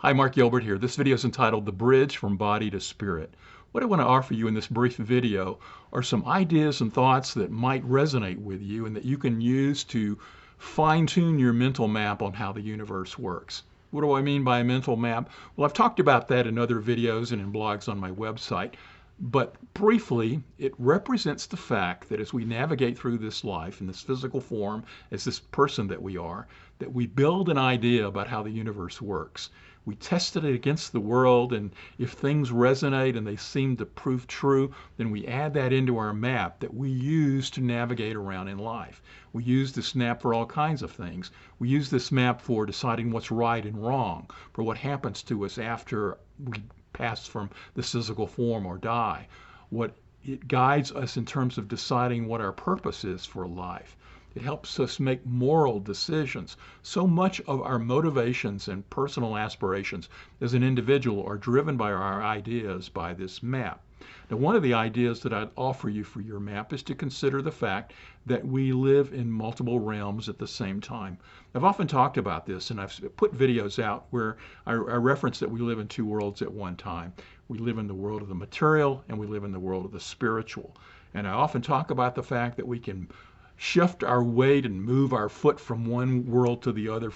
Hi, Mark Gilbert here. This video is entitled The Bridge from Body to Spirit. What I want to offer you in this brief video are some ideas and thoughts that might resonate with you and that you can use to fine-tune your mental map on how the universe works. What do I mean by a mental map? Well, I've talked about that in other videos and in blogs on my website. But briefly, it represents the fact that as we navigate through this life in this physical form, as this person that we are, that we build an idea about how the universe works. We test it against the world, and if things resonate and they seem to prove true, then we add that into our map that we use to navigate around in life. We use this map for all kinds of things. We use this map for deciding what's right and wrong, for what happens to us after we pass from the physical form or die. What it guides us in terms of deciding what our purpose is for life. It helps us make moral decisions. So much of our motivations and personal aspirations as an individual are driven by our ideas by this map. Now, one of the ideas that I'd offer you for your map is to consider the fact that we live in multiple realms at the same time. I've often talked about this, and I've put videos out where I reference that we live in two worlds at one time. We live in the world of the material, and we live in the world of the spiritual. And I often talk about the fact that we can shift our weight and move our foot from one world to the other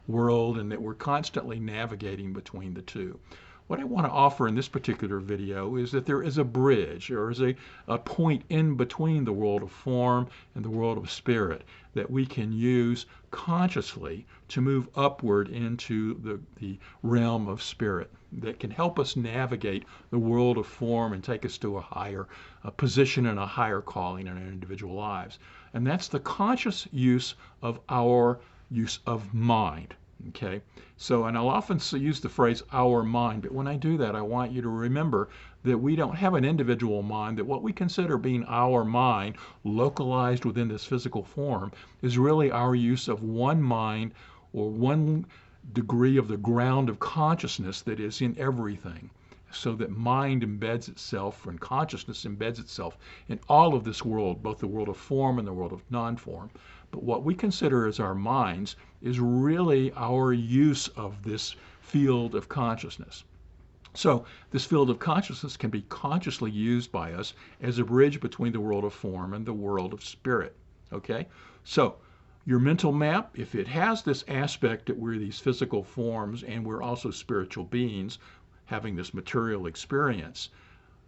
world, and that we're constantly navigating between the two. What I want to offer in this particular video is that there is a bridge, or is a point in between the world of form and the world of spirit that we can use consciously to move upward into the realm of spirit that can help us navigate the world of form and take us to a higher position and a higher calling in our individual lives. And that's the conscious use of our use of mind. Okay, so, and I'll often use the phrase our mind, but when I do that, I want you to remember that we don't have an individual mind, that what we consider being our mind, localized within this physical form, is really our use of one mind or one degree of the ground of consciousness that is in everything. So that mind embeds itself and consciousness embeds itself in all of this world, both the world of form and the world of non-form. But what we consider as our minds is really our use of this field of consciousness. So this field of consciousness can be consciously used by us as a bridge between the world of form and the world of spirit. Okay? So your mental map, if it has this aspect that we're these physical forms and we're also spiritual beings having this material experience,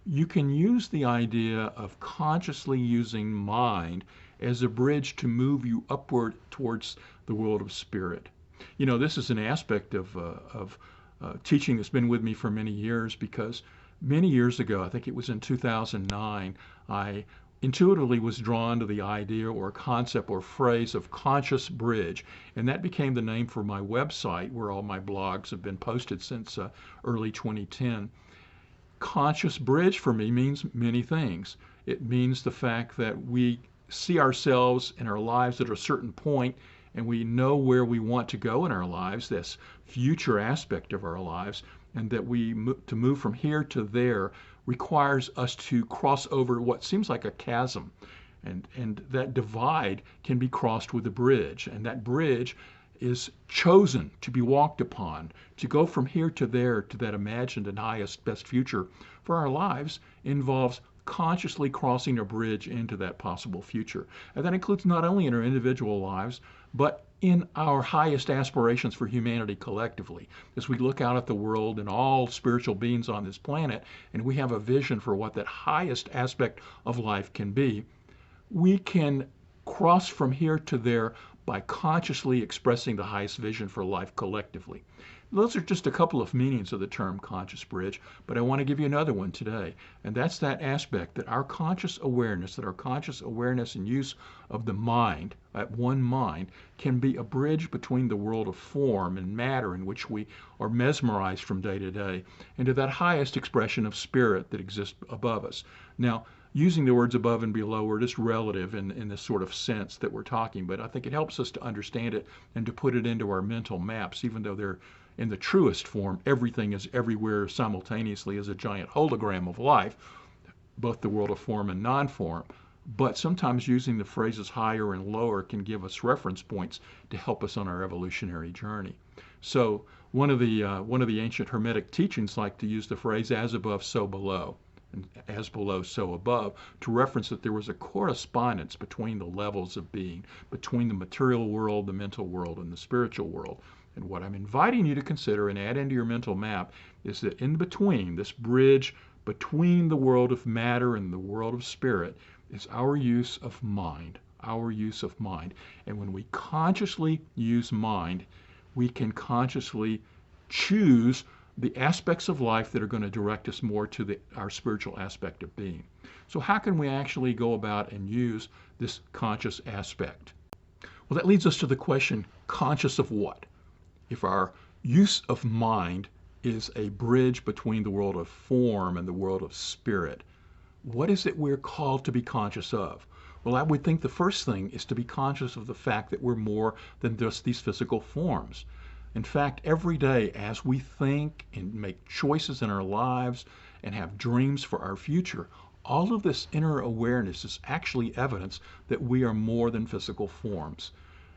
you can use the idea of consciously using mind as a bridge to move you upward towards the world of spirit. You know, this is an aspect of teaching that's been with me for many years, because many years ago, I think it was in 2009, I intuitively was drawn to the idea or concept or phrase of conscious bridge, and that became the name for my website where all my blogs have been posted since early 2010. Conscious bridge for me means many things. It means the fact that we see ourselves and our lives at a certain point, and we know where we want to go in our lives, this future aspect of our lives, and that to move from here to there requires us to cross over what seems like a chasm. And that divide can be crossed with a bridge, and that bridge is chosen to be walked upon. To go from here to there to that imagined and highest, best future for our lives involves consciously crossing a bridge into that possible future. And that includes not only in our individual lives, but in our highest aspirations for humanity collectively. As we look out at the world and all spiritual beings on this planet, and we have a vision for what that highest aspect of life can be, we can cross from here to there by consciously expressing the highest vision for life collectively. Those are just a couple of meanings of the term conscious bridge, but I want to give you another one today, and that's that aspect that our conscious awareness, and use of the mind, that one mind, can be a bridge between the world of form and matter in which we are mesmerized from day to day, and to that highest expression of spirit that exists above us. Now, using the words above and below are just relative in this sort of sense that we're talking, but I think it helps us to understand it and to put it into our mental maps, even though they're in the truest form, everything is everywhere simultaneously as a giant hologram of life, both the world of form and non-form. But sometimes using the phrases higher and lower can give us reference points to help us on our evolutionary journey. So One of the ancient Hermetic teachings like to use the phrase "as above, so below," and "as below, so above" to reference that there was a correspondence between the levels of being, between the material world, the mental world, and the spiritual world. And what I'm inviting you to consider and add into your mental map is that in between, this bridge between the world of matter and the world of spirit, is our use of mind. Our use of mind. And when we consciously use mind, we can consciously choose the aspects of life that are going to direct us more to our spiritual aspect of being. So how can we actually go about and use this conscious aspect? Well, that leads us to the question, conscious of what? If our use of mind is a bridge between the world of form and the world of spirit, what is it we're called to be conscious of? Well, I would think the first thing is to be conscious of the fact that we're more than just these physical forms. In fact, every day as we think and make choices in our lives and have dreams for our future, all of this inner awareness is actually evidence that we are more than physical forms.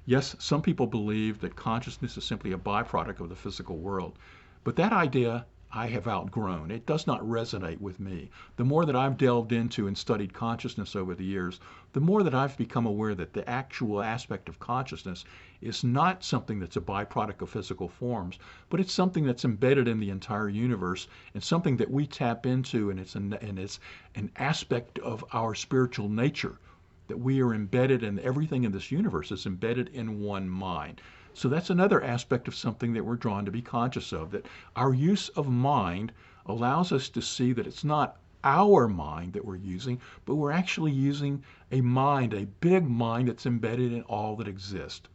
Yes, some people believe that consciousness is simply a byproduct of the physical world, but that idea I have outgrown. It does not resonate with me. The more that I've delved into and studied consciousness over the years, the more that I've become aware that the actual aspect of consciousness is not something that's a byproduct of physical forms, but it's something that's embedded in the entire universe and something that we tap into, and it's an aspect of our spiritual nature, that we are embedded in everything in this universe is embedded in one mind. So that's another aspect of something that we're drawn to be conscious of, that our use of mind allows us to see that it's not our mind that we're using, but we're actually using a mind, a big mind that's embedded in all that exists.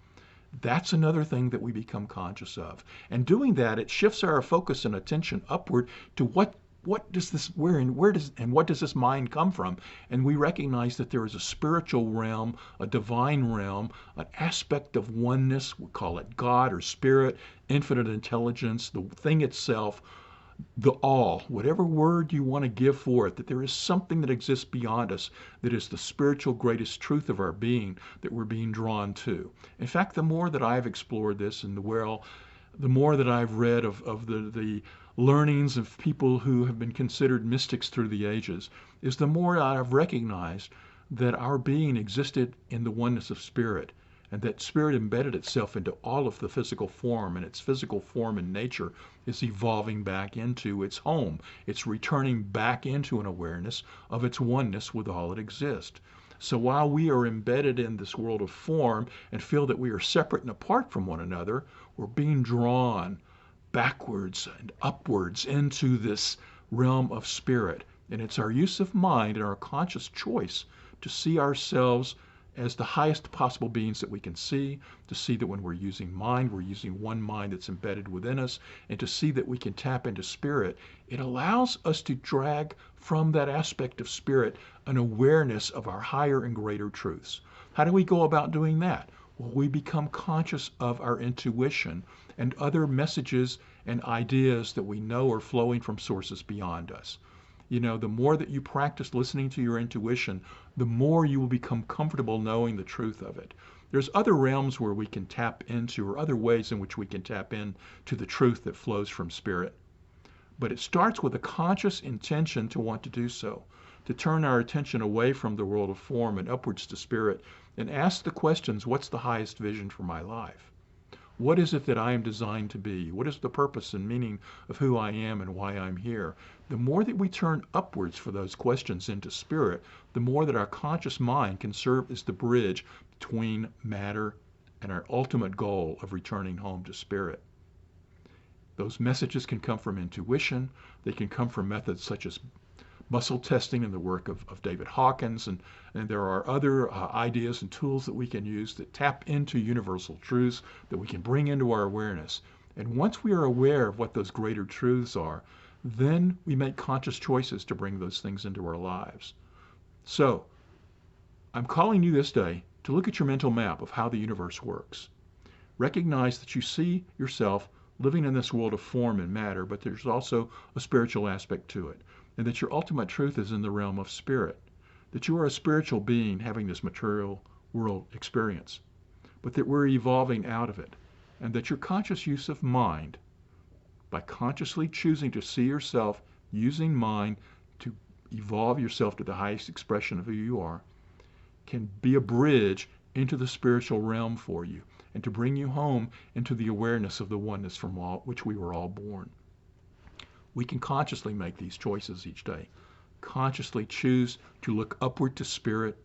That's another thing that we become conscious of. And doing that, it shifts our focus and attention upward to what does this what does this mind come from? And we recognize that there is a spiritual realm, a divine realm, an aspect of oneness. We call it God or spirit, infinite intelligence, the thing itself, the all, whatever word you want to give for it, that there is something that exists beyond us that is the spiritual greatest truth of our being that we're being drawn to. In fact, the more that I've explored this and the more that I've read of the learnings of people who have been considered mystics through the ages, is the more I've recognized that our being existed in the oneness of spirit, and that spirit embedded itself into all of the physical form, and its physical form and nature is evolving back into its home. It's returning back into an awareness of its oneness with all that exists. So while we are embedded in this world of form and feel that we are separate and apart from one another, we're being drawn backwards and upwards into this realm of spirit. And it's our use of mind and our conscious choice to see ourselves as the highest possible beings that we can see, to see that when we're using mind, we're using one mind that's embedded within us, and to see that we can tap into spirit. It allows us to drag from that aspect of spirit an awareness of our higher and greater truths. How do we go about doing that? Well, we become conscious of our intuition and other messages and ideas that we know are flowing from sources beyond us. You know, the more that you practice listening to your intuition, the more you will become comfortable knowing the truth of it. There's other realms where we can tap into, or other ways in which we can tap into the truth that flows from spirit. But it starts with a conscious intention to want to do so, to turn our attention away from the world of form and upwards to spirit, and ask the questions, what's the highest vision for my life? What is it that I am designed to be? What is the purpose and meaning of who I am and why I'm here? The more that we turn upwards for those questions into spirit, the more that our conscious mind can serve as the bridge between matter and our ultimate goal of returning home to spirit. Those messages can come from intuition. They can come from methods such as muscle testing and the work of David Hawkins, and there are other ideas and tools that we can use that tap into universal truths that we can bring into our awareness. And once we are aware of what those greater truths are, then we make conscious choices to bring those things into our lives. So I'm calling you this day to look at your mental map of how the universe works. Recognize that you see yourself living in this world of form and matter, but there's also a spiritual aspect to it, and that your ultimate truth is in the realm of spirit, that you are a spiritual being having this material world experience, but that we're evolving out of it, and that your conscious use of mind by consciously choosing to see yourself using mind to evolve yourself to the highest expression of who you are, can be a bridge into the spiritual realm for you and to bring you home into the awareness of the oneness from which we were all born. We can consciously make these choices each day. Consciously choose to look upward to spirit,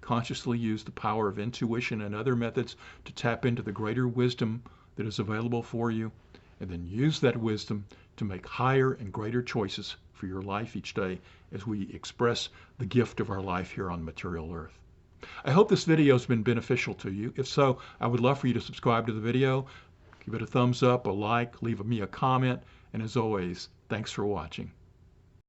consciously use the power of intuition and other methods to tap into the greater wisdom that is available for you, and then use that wisdom to make higher and greater choices for your life each day as we express the gift of our life here on material earth. I hope this video has been beneficial to you. If so, I would love for you to subscribe to the video, give it a thumbs up, a like, leave me a comment, and as always, thanks for watching.